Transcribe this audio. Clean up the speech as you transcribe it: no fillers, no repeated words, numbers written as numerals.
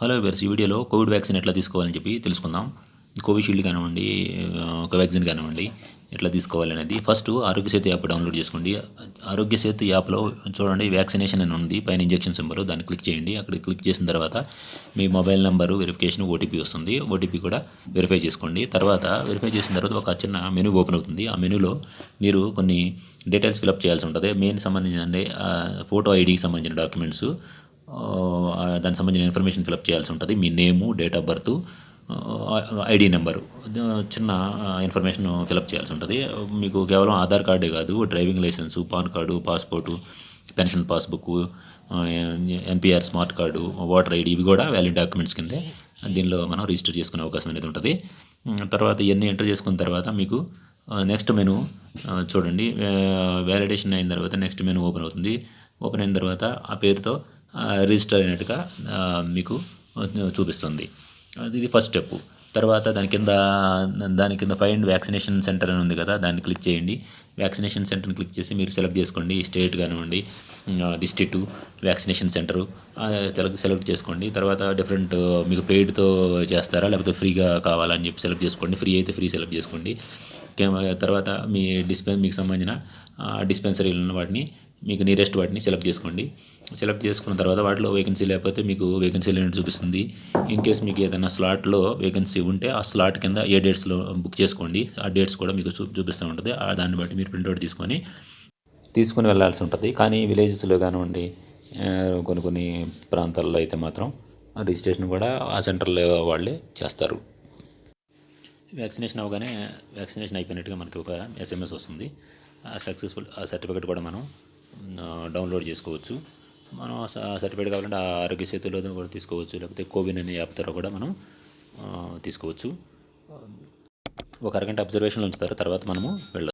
Hello viewers, ఈ వీడియోలో Covid vaccine ఎట్లా తీసుకోవాలని చెప్పి తెలుసుకుందాం. కోవిషీల్డ్ కానివ్వండి, కోవాక్సిన్ కానివ్వండి, ఎట్లా తీసుకోవాలనేది. ఫస్ట్ ఆరోగ్య సేతు యాప్ డౌన్లోడ్ చేసుకోండి. ఆరోగ్య సేతు యాప్లో చూడండి వ్యాక్సినేషన్ అని ఉంది, పైన ఇంజెక్షన్ సింబల్, దాన్ని క్లిక్ చేయండి. అక్కడ క్లిక్ చేసిన తర్వాత మీ మొబైల్ నెంబరు వెరిఫికేషన్ ఓటీపీ వస్తుంది. ఓటీపీ కూడా వెరిఫై చేసుకోండి. తర్వాత వెరిఫై చేసిన తర్వాత ఒక చిన్న మెనూ ఓపెన్ అవుతుంది. ఆ మెనూలో మీరు కొన్ని డీటెయిల్స్ ఫిలప్ చేయాల్సి ఉంటుంది. మెయిన్ సంబంధించిన ఫోటో ఐడికి సంబంధించిన డాక్యుమెంట్స్, దానికి సంబంధించిన ఇన్ఫర్మేషన్ ఫిలప్ చేయాల్సి ఉంటుంది. మీ name, date of birth, ID number, చిన్న ఇన్ఫర్మేషన్ ఫిలప్ చేయాల్సి ఉంటుంది. మీకు కేవలం ఆధార్ కార్డే కాదు, driving licence, PAN card, passport, pension passbook, NPR smart card, voter ID, ఇవి కూడా వ్యాలిడ్ డాక్యుమెంట్స్ కిందే దీనిలో మనం రిజిస్టర్ చేసుకునే అవకాశం అనేది ఉంటుంది. తర్వాత ఇవన్నీ ఎంటర్ చేసుకున్న తర్వాత మీకు నెక్స్ట్ మెనూ చూడండి. వ్యాలిడేషన్ అయిన తర్వాత నెక్స్ట్ మెనూ ఓపెన్ అవుతుంది. ఓపెన్ అయిన తర్వాత ఆ పేరుతో రిజిస్టర్ అయినట్టుగా మీకు చూపిస్తుంది. ఇది ఫస్ట్ స్టెప్. తర్వాత దాని కింద ఫైండ్ వ్యాక్సినేషన్ సెంటర్ అని ఉంది కదా, దాన్ని క్లిక్ చేయండి. వ్యాక్సినేషన్ సెంటర్ని క్లిక్ చేసి మీరు సెలెక్ట్ చేసుకోండి. స్టేట్ కానివ్వండి, డిస్ట్రిక్ట్, వ్యాక్సినేషన్ సెంటరు సెలెక్ట్ చేసుకోండి. తర్వాత డిఫరెంట్ మీకు పెయిడ్తో చేస్తారా లేకపోతే ఫ్రీగా కావాలని చెప్పి సెలెక్ట్ చేసుకోండి. ఫ్రీ అయితే ఫ్రీ సెలెక్ట్ చేసుకోండి. తర్వాత మీకు సంబంధించిన డిస్పెన్సరీలు వాటిని, మీకు నియరెస్ట్ వాటిని సెలెక్ట్ చేసుకోండి. సెలెక్ట్ చేసుకున్న తర్వాత వాటిలో వేకెన్సీ లేకపోతే మీకు వేకెన్సీ లేని చూపిస్తుంది. ఇన్ కేస్ మీకు ఏదైనా స్లాట్లో వేకెన్సీ ఉంటే ఆ స్లాట్ కింద ఏ డేట్స్లో బుక్ చేసుకోండి. ఆ డేట్స్ కూడా మీకు చూపిస్తూ ఉంటుంది. దాన్ని బట్టి మీరు ప్రింట్అవుట్ తీసుకొని వెళ్ళాల్సి ఉంటుంది. కానీ విలేజెస్లో కానివ్వండి, కొన్ని ప్రాంతాల్లో అయితే మాత్రం రిజిస్ట్రేషన్ కూడా ఆ సెంటర్లో వాళ్ళే చేస్తారు. వ్యాక్సినేషన్ అవగానే వ్యాక్సినేషన్ అయిపోయినట్టుగా మనకి ఒక ఎస్ఎంఎస్ వస్తుంది. సక్సెస్ఫుల్ ఆ సర్టిఫికేట్ కూడా మనం డౌన్లోడ్ చేసుకోవచ్చు. మనం సర్టిఫికేట్ కావాలంటే ఆ ఆరోగ్య సేతులో కూడా తీసుకోవచ్చు, లేకపోతే కోవిన్ అనే యాప్ ద్వారా కూడా మనం తీసుకోవచ్చు. ఒక అరగంట అబ్జర్వేషన్లో ఉంచుతారు. తర్వాత మనము వెళ్ళొచ్చు.